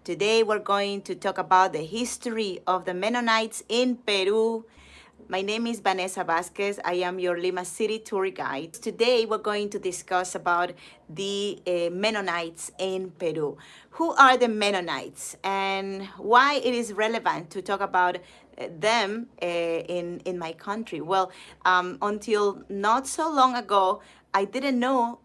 Today we're going to talk about the history of the Mennonites in Peru. My name is Vanessa Vasquez. I am your Lima City tour guide. Today we're going to discuss about the Mennonites in Peru. Who are the Mennonites and why it is relevant to talk about them in my country? Well, until not so long ago, I didn't know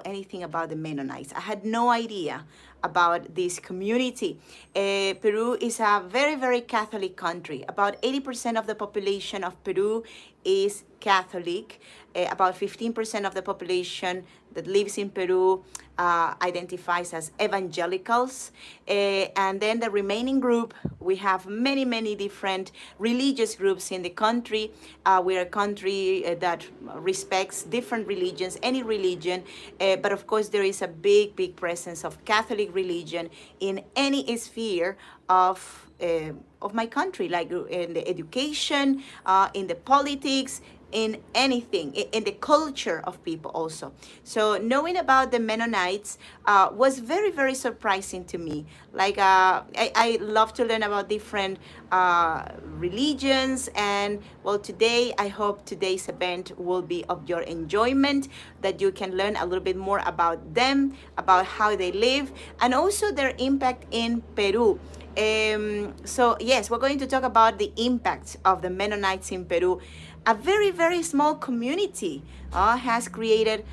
anything about the Mennonites. I had no idea about this community. Peru is a very, very Catholic country. About 80% of the population of Peru is Catholic. About 15% of the population that lives in Peru identifies as evangelicals. And then the remaining group, we have many, many different religious groups in the country. We're a country that respects different religions, any religion, but of course there is a big, big presence of Catholic religion in any sphere of my country, like in the education, in the politics, in anything, in the culture of people also. So knowing about the Mennonites was very, very surprising to me. Like I love to learn about different religions, and well, today I hope today's event will be of your enjoyment, that you can learn a little bit more about them, about how they live, and also their impact in Peru. So yes, we're going to talk about the impact of the Mennonites in Peru. A very, very small community has created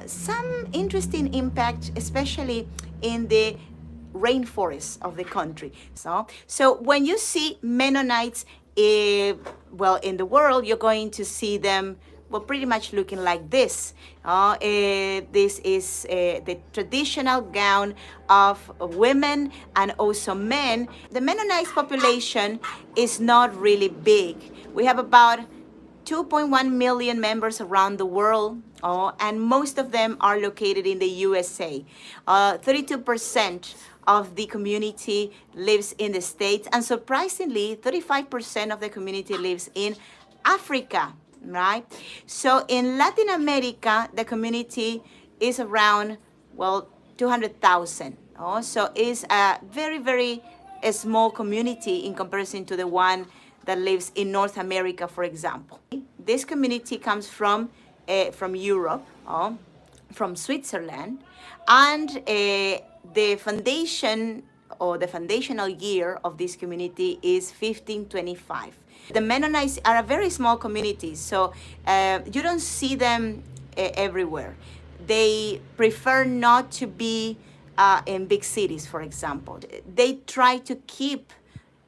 some interesting impact, especially in the rainforests of the country. So when you see Mennonites, in the world, you're going to see them pretty much looking like this. This is the traditional gown of women and also men. The Mennonites population is not really big. We have about 2.1 million members around the world, and most of them are located in the USA. 32% of the community lives in the States, and surprisingly, 35% of the community lives in Africa, right? So in Latin America, the community is around, 200,000. So it's a very, very small community in comparison to the one that lives in North America, for example. This community comes from Europe, from Switzerland, and the foundation or the foundational year of this community is 1525. The Mennonites are a very small community, so you don't see them everywhere. They prefer not to be in big cities, for example. They try to keep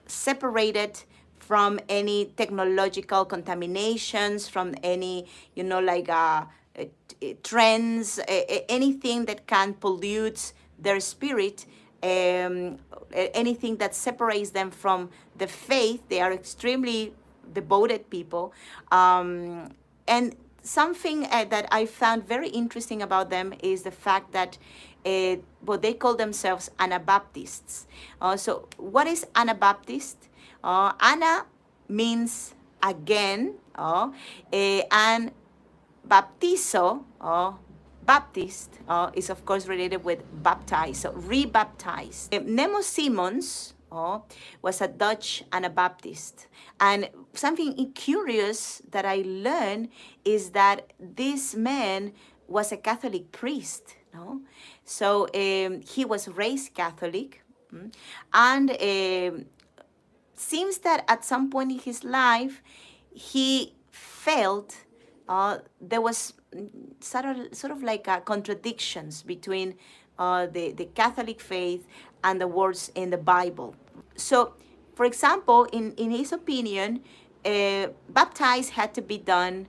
separated from any technological contaminations, from any, trends, anything that can pollute their spirit, anything that separates them from the faith. They are extremely devoted people. And something that I found very interesting about them is the fact that they call themselves Anabaptists. So what is Anabaptist? Ana means again, and baptizo, Baptist, is of course related with baptize, so rebaptized. Nemo Simons was a Dutch Anabaptist. And something curious that I learned is that this man was a Catholic priest. So he was raised Catholic, and seems that at some point in his life, he felt there was sort of like contradictions between the Catholic faith and the words in the Bible. So, for example, in his opinion, baptize had to be done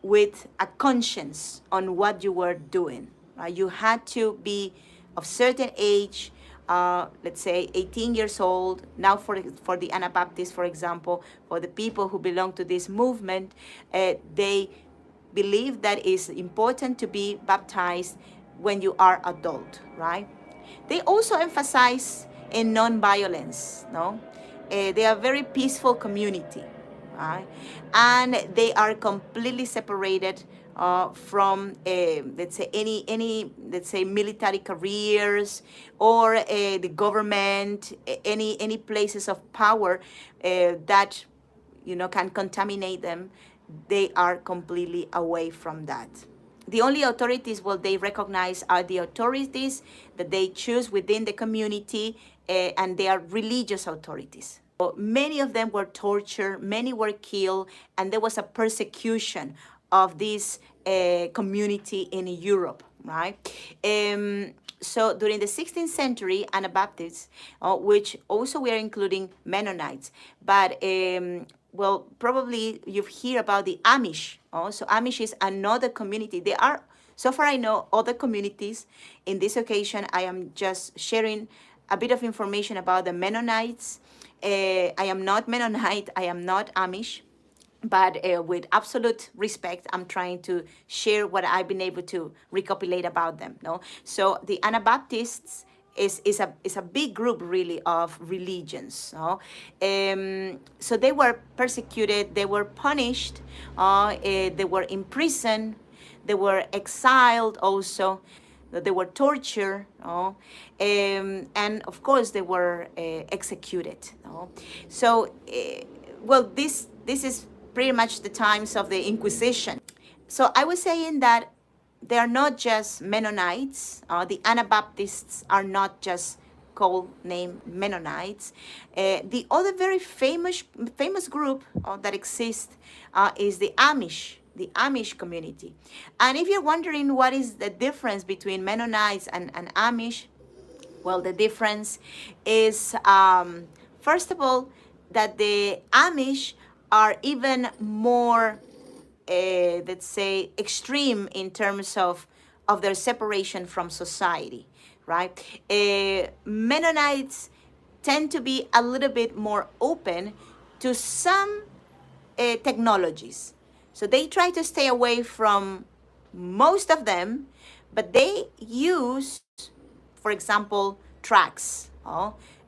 with a conscience on what you were doing. You had to be of certain age, let's say 18 years old. Now for the Anabaptists, for example, for the people who belong to this movement, they believe that it's important to be baptized when you are adult, right? They also emphasize in non-violence, they are a very peaceful community, right? And they are completely separated from let's say any let's say military careers or the government, any places of power that can contaminate them. They are completely away from that. The only authorities they recognize are the authorities that they choose within the community, and they are religious authorities. So many of them were tortured, many were killed, and there was a persecution of this community in Europe, right? So during the 16th century, Anabaptists, which also we are including Mennonites, but probably you've heard about the Amish. So Amish is another community. There are, so far I know, other communities. In this occasion, I am just sharing a bit of information about the Mennonites. I am not Mennonite, I am not Amish, but with absolute respect, I'm trying to share what I've been able to recopilate about them. No, so the Anabaptists is a big group really of religions. No? So they were persecuted, they were punished, they were imprisoned, they were exiled also. They were tortured, and of course they were executed. So, this is pretty much the times of the Inquisition. So I was saying that they are not just Mennonites. The Anabaptists are not just called name Mennonites. The other very famous group that exists is the Amish community. And if you're wondering what is the difference between Mennonites and Amish, well, the difference is, first of all, that the Amish are even more, let's say, extreme in terms of their separation from society, right? Mennonites tend to be a little bit more open to some technologies. So they try to stay away from most of them, but they use, for example, tracks.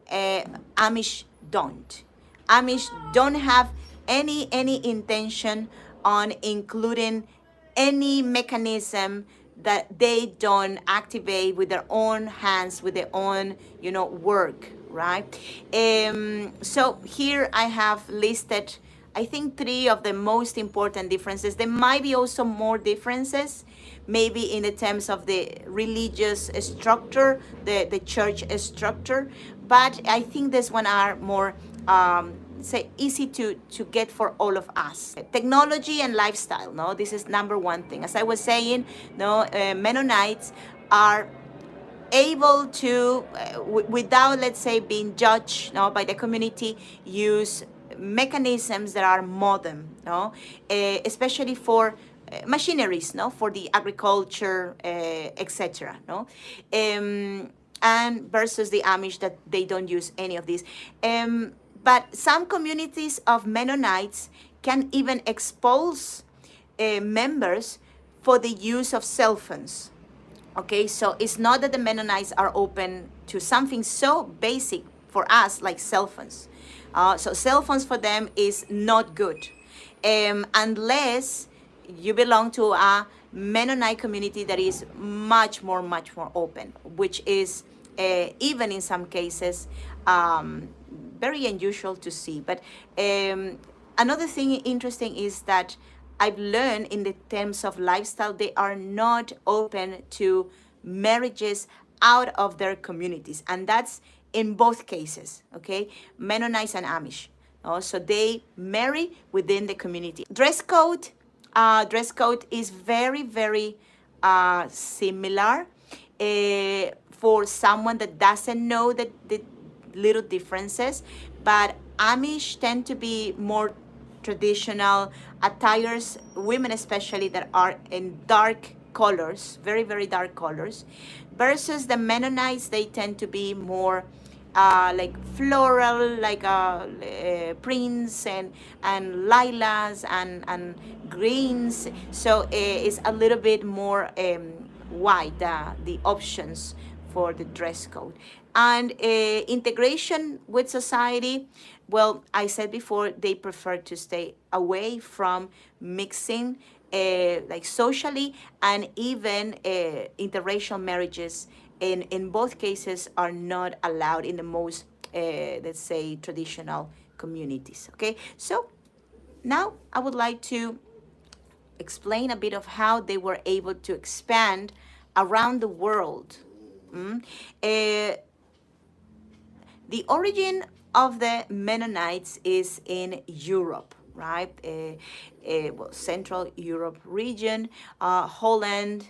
Amish don't. Amish don't have any intention on including any mechanism that they don't activate with their own hands, with their own, work, right? So here I have listed, I think, 3 of the most important differences. There might be also more differences, maybe in the terms of the religious structure, the church structure, but I think this one are more easy to get for all of us. Technology and lifestyle, no, this is number one thing. As I was saying, Mennonites are able to, without, let's say, being judged by the community, use mechanisms that are modern, especially for machineries, for the agriculture, etc. And versus the Amish, that they don't use any of these. But some communities of Mennonites can even expose members for the use of cell phones. Okay, so it's not that the Mennonites are open to something so basic for us like cell phones. So cell phones for them is not good, unless you belong to a Mennonite community that is much more open, which is even in some cases very unusual to see. But another thing interesting is that I've learned in the terms of lifestyle, they are not open to marriages out of their communities. And that's in both cases, okay? Mennonites and Amish. So they marry within the community. Dress code is very, very similar for someone that doesn't know the little differences. But Amish tend to be more traditional attires, women especially, that are in dark colors, very, very dark colors, versus the Mennonites. They tend to be more like floral, like prints and lilacs and greens. So it's a little bit more wide, the options for the dress code. And integration with society, well, I said before, they prefer to stay away from mixing like socially, and even interracial marriages in both cases are not allowed in the most, let's say, traditional communities. Okay, so now I would like to explain a bit of how they were able to expand around the world. Mm. Uh, the origin of the Mennonites is in Europe, right? Well, Central Europe region, Holland,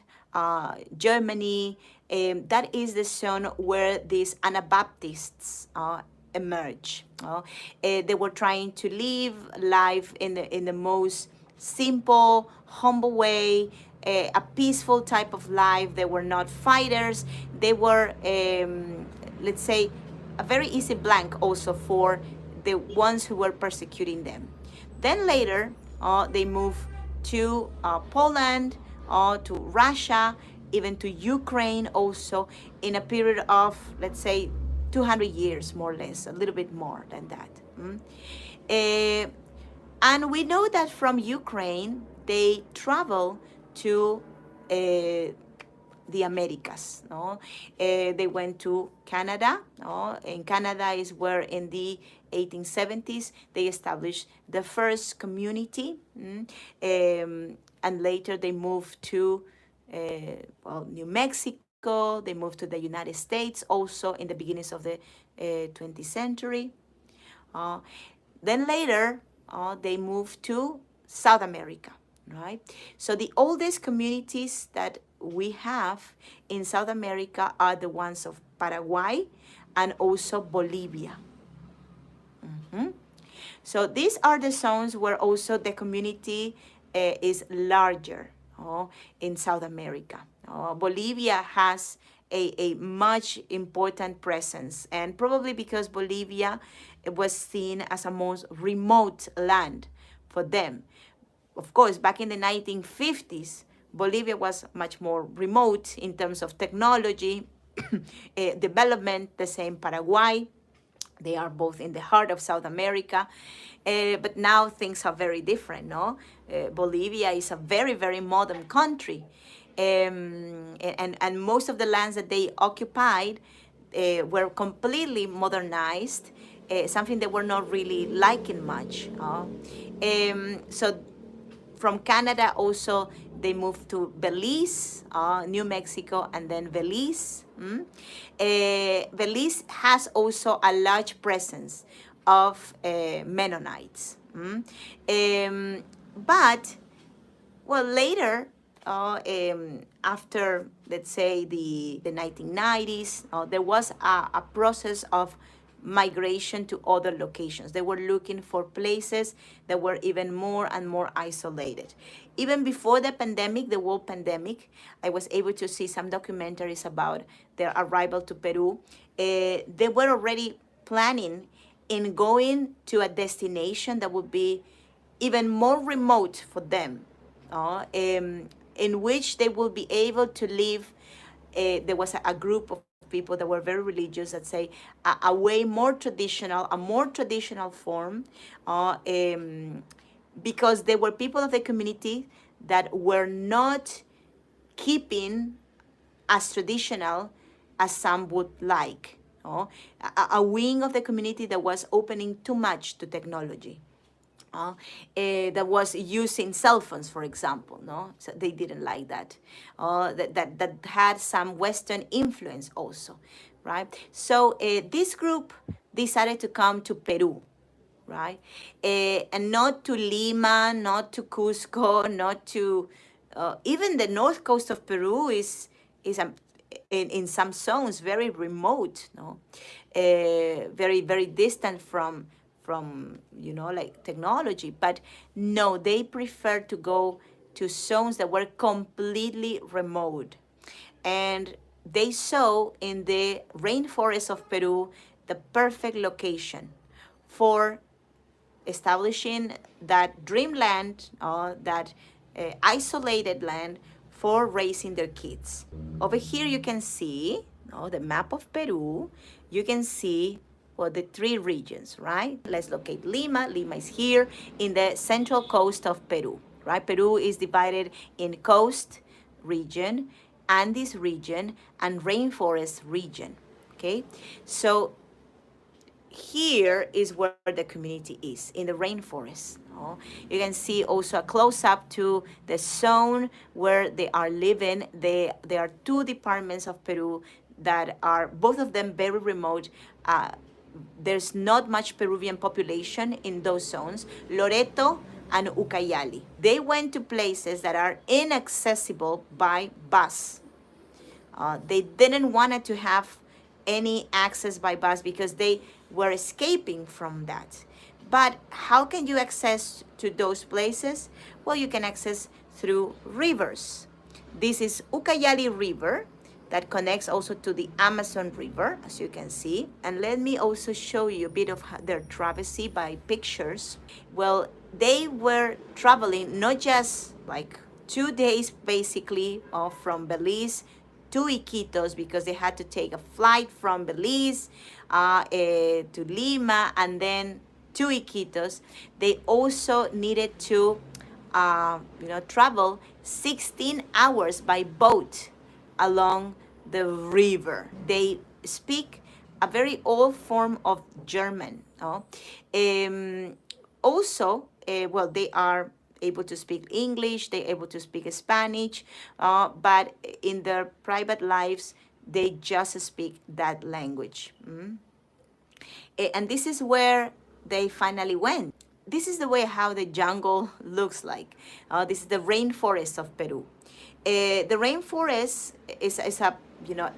Germany. That is the zone where these Anabaptists emerge. They were trying to live life in the most simple, humble way, a peaceful type of life. They were not fighters. They were, let's say, a very easy blank also for the ones who were persecuting them. Then later, they moved to Poland, to Russia, even to Ukraine also, in a period of, let's say, 200 years, more or less, a little bit more than that. Uh, and we know that from Ukraine, they travel to the Americas. No? They went to Canada. No? In Canada is where in the 1870s they established the first community. And later they moved to New Mexico. They moved to the United States also in the beginnings of the 20th century. Then later, they moved to South America, right? So the oldest communities that we have in South America are the ones of Paraguay and also Bolivia. So these are the zones where also the community is larger in South America. Bolivia has a much important presence, and probably because Bolivia was seen as a most remote land for them. Of course, back in the 1950s, Bolivia was much more remote in terms of technology, development, the same Paraguay. They are both in the heart of South America. But now things are very different, no? Bolivia is a very, very modern country. And most of the lands that they occupied were completely modernized, something they were not really liking much. So from Canada also they moved to Belize, New Mexico, and then Belize. Belize has also a large presence of Mennonites. But, well, later, after, let's say, the 1990s, there was a process of migration to other locations. They were looking for places that were even more and more isolated. Even before the pandemic, the world pandemic, I was able to see some documentaries about their arrival to Peru. They were already planning in going to a destination that would be even more remote for them, in which they will be able to live. There was a group of people that were very religious that say a way more traditional, a more traditional form, because they were people of the community that were not keeping as traditional as some would like. A wing of the community that was opening too much to technology. That was using cell phones, for example, no? So they didn't like that. That had some Western influence also, right? So this group decided to come to Peru, right? And not to Lima, not to Cusco, not to even the north coast of Peru is in some zones very remote, no? Very, very distant from like technology. But no, they prefer to go to zones that were completely remote. And they saw in the rainforest of Peru the perfect location for establishing that dreamland, that isolated land for raising their kids. Over here you can see the map of Peru. You can see the three regions, right? Let's locate Lima. Lima is here in the central coast of Peru, right? Peru is divided in coast region, Andes region, and rainforest region, okay? So here is where the community is, in the rainforest. Oh. You can see also a close-up to the zone where they are living. There are two departments of Peru that are, both of them very remote. There's not much Peruvian population in those zones, Loreto and Ucayali. They went to places that are inaccessible by bus. They didn't want to have any access by bus because they were escaping from that. But how can you access to those places? Well, you can access through rivers. This is Ucayali River that connects also to the Amazon River, as you can see. And let me also show you a bit of their travesty by pictures. Well, they were traveling not just like 2 days basically from Belize to Iquitos, because they had to take a flight from Belize to Lima and then to Iquitos. They also needed to travel 16 hours by boat along the river. They speak a very old form of German. Also, they are able to speak English, they're able to speak Spanish, but in their private lives, they just speak that language. And this is where they finally went. This is the way how the jungle looks like. This is the rainforest of Peru. The rainforest is a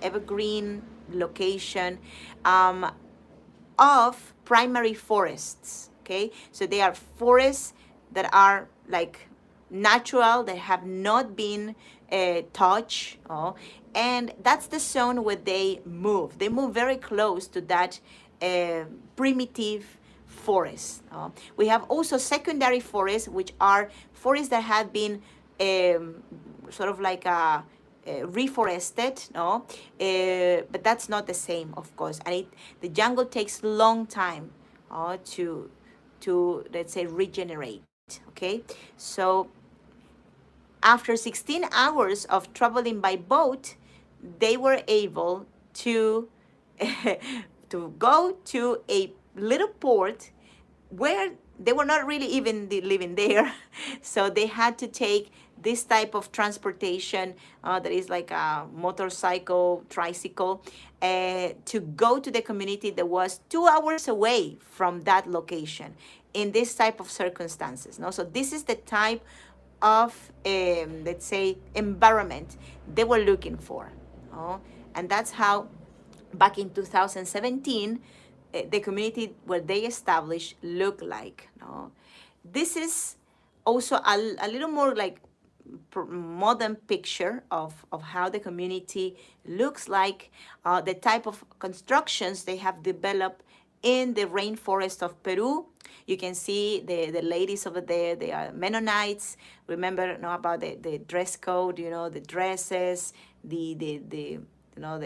evergreen location of primary forests. Okay, so they are forests that are like natural, that have not been touched, and that's the zone where they move. They move very close to that primitive forest. We have also secondary forests, which are forests that have been sort of like reforested, but that's not the same, of course. And the jungle takes long time to let's say regenerate. Okay, so after 16 hours of traveling by boat, they were able to to go to a little port where they were not really even living there. So they had to take this type of transportation that is like a motorcycle, tricycle, to go to the community that was 2 hours away from that location in this type of circumstances. So this is the type of, let's say, environment they were looking for. And that's how, back in 2017, the community where they established looked like. This is also a little more like modern picture of how the community looks like, the type of constructions they have developed in the rainforest of Peru. You can see the ladies over there, they are Mennonites. Remember about the dress code, the dresses, the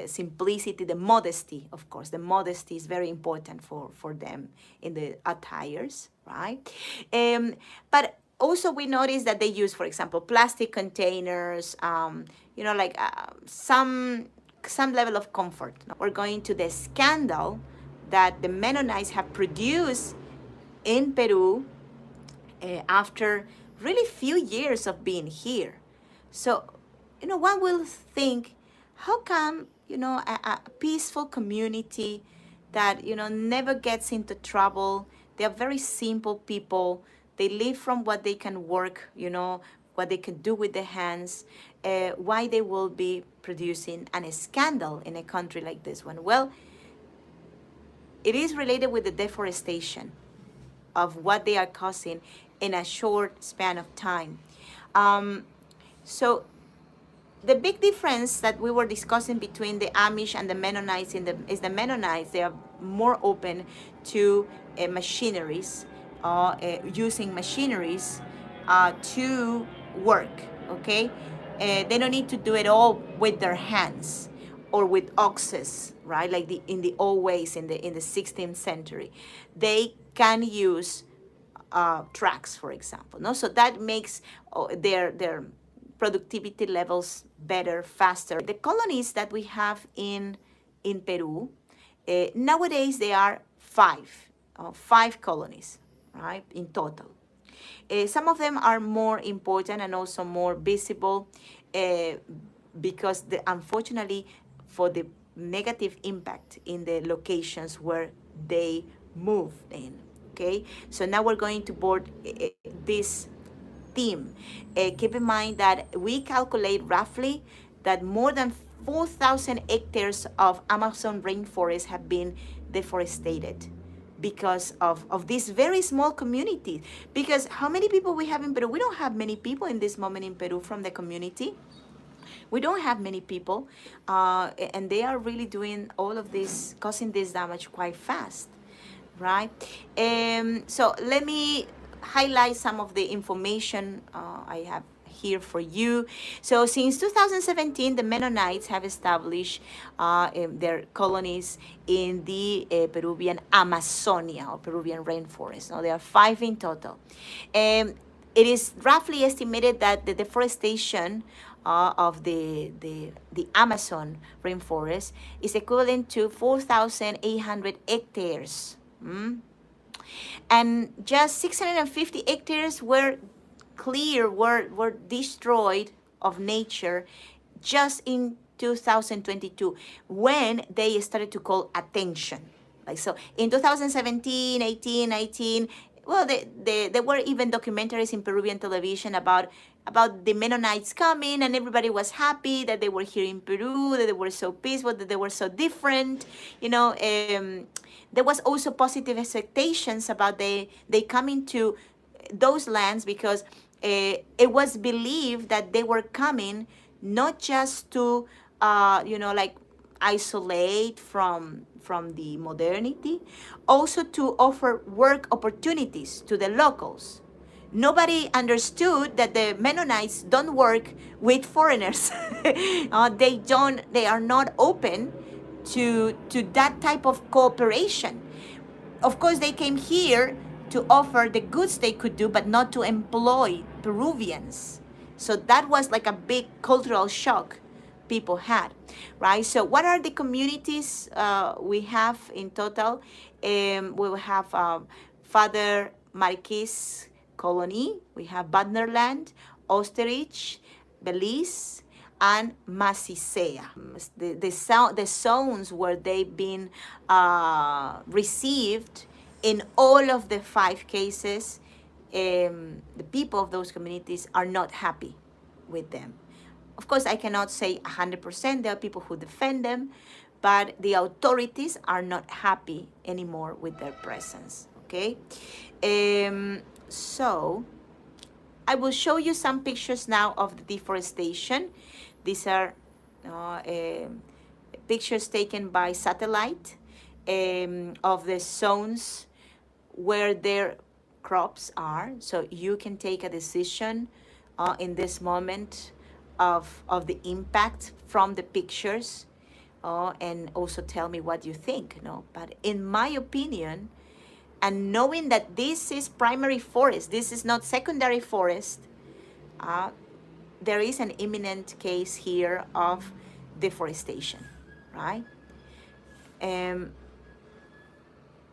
simplicity, the modesty, of course. The modesty is very important for them in the attires, right? But also we notice that they use, for example, plastic containers, some level of comfort. We're going to the scandal that the Mennonites have produced in Peru after really few years of being here. So, one will think, how come, a peaceful community that, never gets into trouble, they are very simple people, they live from what they can work, what they can do with their hands, why they will be producing a scandal in a country like this one? Well, it is related with the deforestation of what they are causing in a short span of time. So the big difference that we were discussing between the Amish and the Mennonites is the Mennonites, they are more open to machineries, using machineries to work, okay? They don't need to do it all with their hands or with oxes, right? Like in the old ways in the 16th century. They can use trucks, for example. No, so that makes their productivity levels better, faster. The colonies that we have in Peru, nowadays they are five colonies, right, in total. Some of them are more important and also more visible because unfortunately for the negative impact in the locations where they move in. Okay, so now we're going to board this theme. Keep in mind that we calculate roughly that more than 4,000 hectares of Amazon rainforest have been deforested because of this very small community. Because how many people we have in Peru? We don't have many people in this moment in Peru from the community. We don't have many people, and they are really doing all of this, causing this damage quite fast, right? So let me highlight some of the information I have here for you. So since 2017, the Mennonites have established their colonies in the Peruvian Amazonia or Peruvian rainforest. Now, there are 5 in total. It is roughly estimated that the deforestation of the Amazon rainforest is equivalent to 4,800 hectares. And just 650 hectares were destroyed of nature just in 2022 when they started to call attention. Like, so in 2017, 18, 19, well, there were even documentaries in Peruvian television about the Mennonites coming, and everybody was happy that they were here in Peru, that they were so peaceful, that they were so different. There was also positive expectations about they coming to those lands because it was believed that they were coming not just to, like isolate from the modernity, also to offer work opportunities to the locals. Nobody understood that the Mennonites don't work with foreigners. They are not open to that type of cooperation. Of course, they came here to offer the goods they could do, but not to employ Peruvians. So that was like a big cultural shock people had, right? So what are the communities we have in total? We will have Father Marquis Colony, we have Badnerland, Osterich, Belize, and Masisea. The zones where they've been received in all of the 5 cases, the people of those communities are not happy with them. Of course, I cannot say 100%. There are people who defend them, but the authorities are not happy anymore with their presence, okay? So I will show you some pictures now of the deforestation. These are pictures taken by satellite of the zones where their crops are. So you can take a decision in this moment of the impact from the pictures and also tell me what you think. But in my opinion, and knowing that this is primary forest, this is not secondary forest, there is an imminent case here of deforestation, right?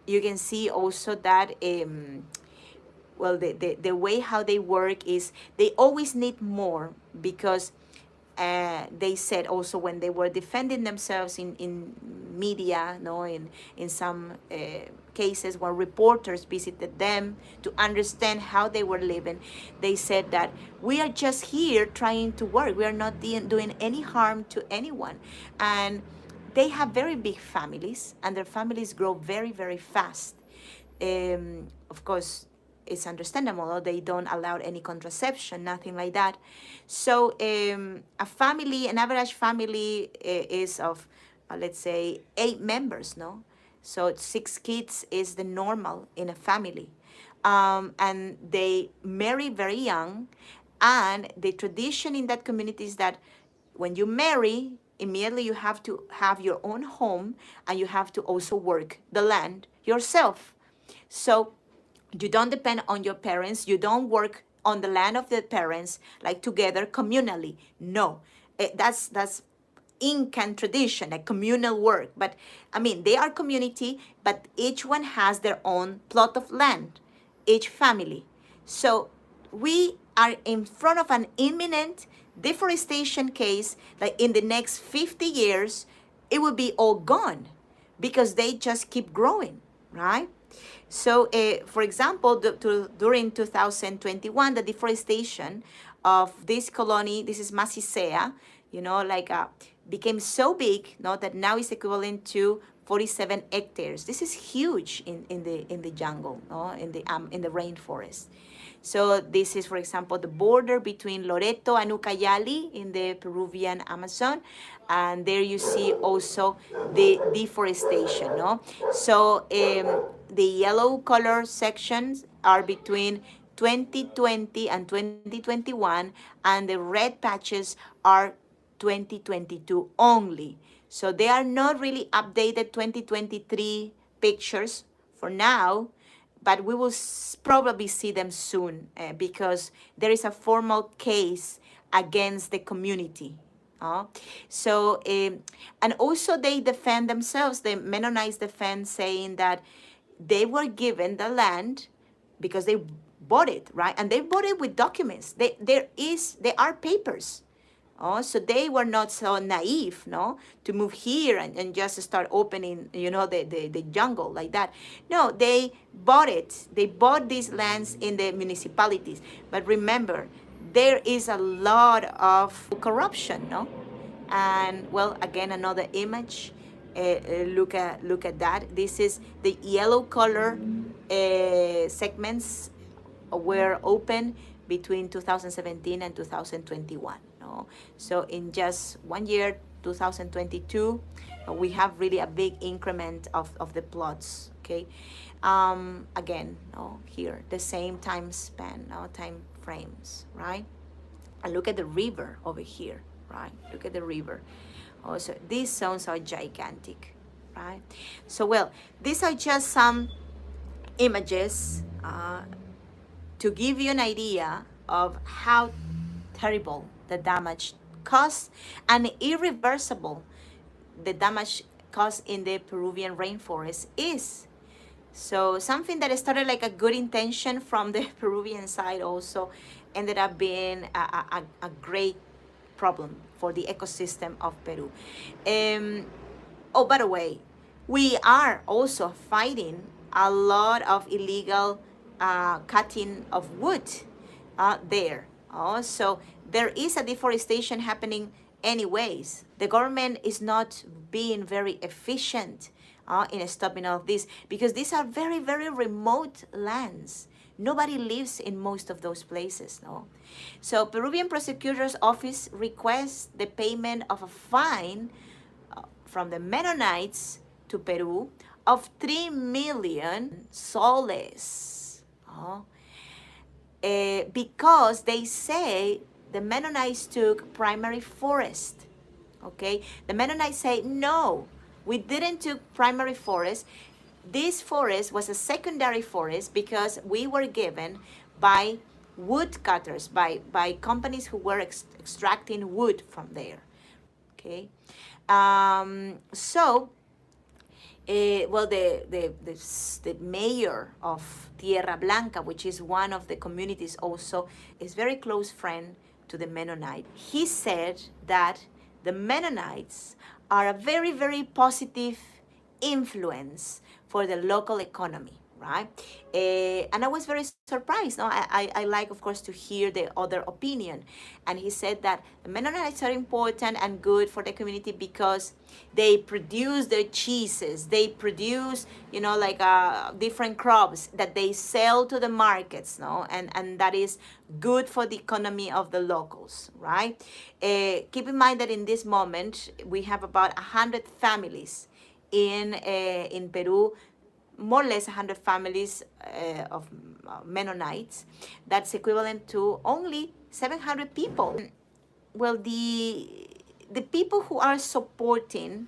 You can see also that, well, the way how they work is they always need more because they said also when they were defending themselves in media, in some cases when reporters visited them to understand how they were living, they said that we are just here trying to work. We are not doing any harm to anyone. And they have very big families, and their families grow very, very fast. Of course, it's understandable. They don't allow any contraception, nothing like that. So an average family is of, let's say, 8 members, no? So 6 kids is the normal in a family. And they marry very young. And the tradition in that community is that when you marry, immediately you have to have your own home and you have to also work the land yourself. So You don't depend on your parents. You don't work on the land of the parents, like together communally. No, that's Incan tradition, like communal work. But I mean, they are community, but each one has their own plot of land, each family. So we are in front of an imminent deforestation case. Like in the next 50 years, it will be all gone because they just keep growing, right? So, for example, during 2021, the deforestation of this colony, this is Macicea, became so big, that now it's equivalent to 47 hectares. This is huge in the jungle, no, in the rainforest. So this is, for example, the border between Loreto and Ucayali in the Peruvian Amazon. And there you see also the deforestation, no? So the yellow color sections are between 2020 and 2021, and the red patches are 2022 only. So they are not really updated 2023 pictures for now, but we will probably see them soon because there is a formal case against the community. So, and also they defend themselves. The Mennonites defend, saying that they were given the land because they bought it, right? And they bought it with documents. There are papers. Oh, so they were not so naive, no, to move here and just start opening, the jungle like that. No, they bought it. They bought these lands in the municipalities. But remember, there is a lot of corruption, no? And well, again, another image. Look at that. This is the yellow color segments were open between 2017 and 2021. No? So in just 1 year, 2022, we have really a big increment of the plots. Okay, again, here the same time span, time frames, right? And look at the river over here, right? Look at the river. Also, these zones are gigantic, right? So, well, these are just some images to give you an idea of how terrible the damage caused and irreversible the damage caused in the Peruvian rainforest is. So something that started like a good intention from the Peruvian side also ended up being a great problem for the ecosystem of Peru. Oh, by the way, we are also fighting a lot of illegal cutting of wood there. So there is a deforestation happening anyways. The government is not being very efficient in stopping all of this because these are very, very remote lands. Nobody lives in most of those places, no? So Peruvian prosecutor's office requests the payment of a fine from the Mennonites to Peru of 3 million soles. Because they say the Mennonites took primary forest. Okay, the Mennonites say, no, we didn't took primary forest. This forest was a secondary forest because we were given by woodcutters, by companies who were extracting wood from there. Okay, well, the mayor of Tierra Blanca, which is one of the communities also, is very close friend to the Mennonite. He said that the Mennonites are a very, very positive influence for the local economy, right? And I was very surprised. No? I like, of course, to hear the other opinion. And he said that the Mennonites are important and good for the community because they produce their cheeses. They produce, different crops that they sell to the markets, no? And that is good for the economy of the locals, right? Keep in mind that in this moment, we have about 100 families in Peru, more or less 100 families of Mennonites. That's equivalent to only 700 people. Well, the people who are supporting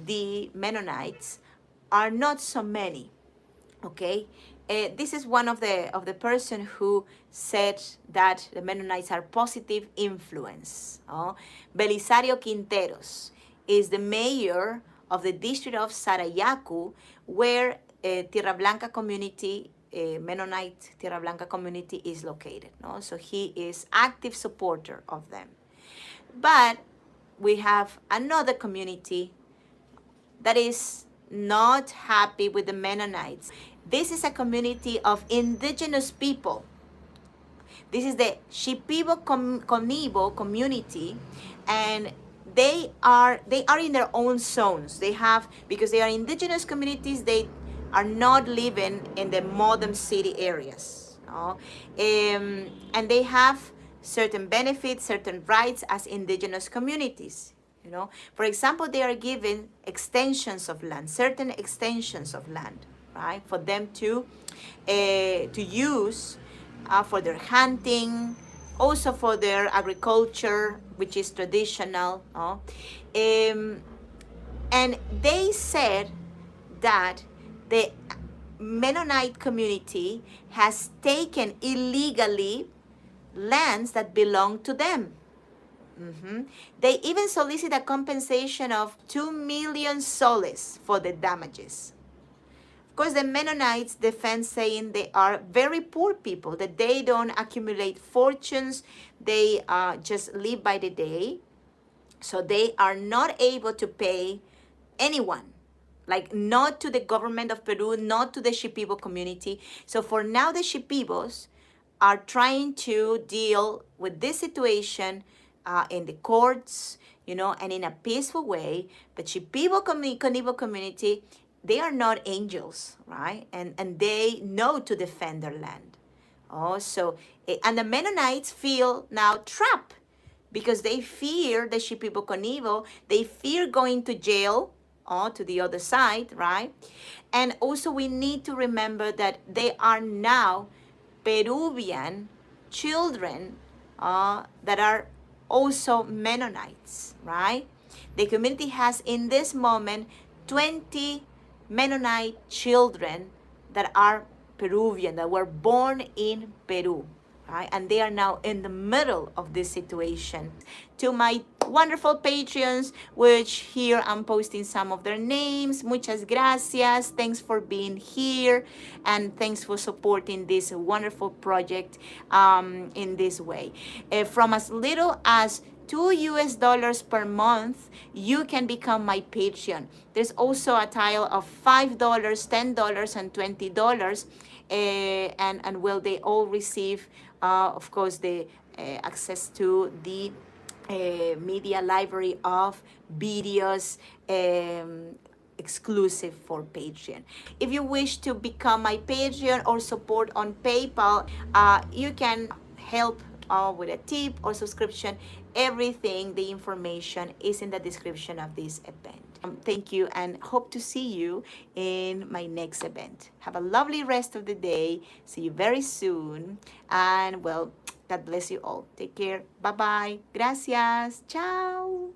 the Mennonites are not so many, okay? This is one of the person who said that the Mennonites are positive influence. Belisario Quinteros is the mayor of the district of Sarayaku, where Tierra Blanca community, Mennonite Tierra Blanca community is located. So he is active supporter of them. But we have another community that is not happy with the Mennonites. This is a community of indigenous people. This is the Shipibo Konibo community, and they are in their own zones. They have, because they are indigenous communities, they are not living in the modern city areas. And they have certain benefits, certain rights as indigenous communities. For example, they are given extensions of land, certain extensions of land, right, for them to use for their hunting, also for their agriculture, which is traditional. And they said that the Mennonite community has taken illegally lands that belong to them. They even solicit a compensation of 2 million soles for the damages. Of course, the Mennonites defend, saying they are very poor people, that they don't accumulate fortunes, they just live by the day. So they are not able to pay anyone, like not to the government of Peru, not to the Shipibo community. So for now, the Shipibos are trying to deal with this situation in the courts, and in a peaceful way. But Shipibo Konibo community, they are not angels, right? And they know to defend their land. And the Mennonites feel now trapped because they fear the Shipibo Konibo, they fear going to jail, to the other side, right? And also we need to remember that they are now Peruvian children that are also Mennonites, right? The community has in this moment 20 Mennonite children that are Peruvian, that were born in Peru, right? And they are now in the middle of this situation. To my wonderful Patreons, which here I'm posting some of their names. Muchas gracias. Thanks for being here, and thanks for supporting this wonderful project in this way. From as little as $2 per month, you can become my Patreon. There's also a tile of $5, $10, and $20. And will they all receive, of course, the access to the media library of videos exclusive for Patreon. If you wish to become my Patreon or support on PayPal, you can help with a tip or subscription. Everything, the information is in the description of this event. Thank you, and hope to see you in my next event. Have a lovely rest of the day. See you very soon. And well, God bless you all. Take care. Bye-bye. Gracias. Ciao.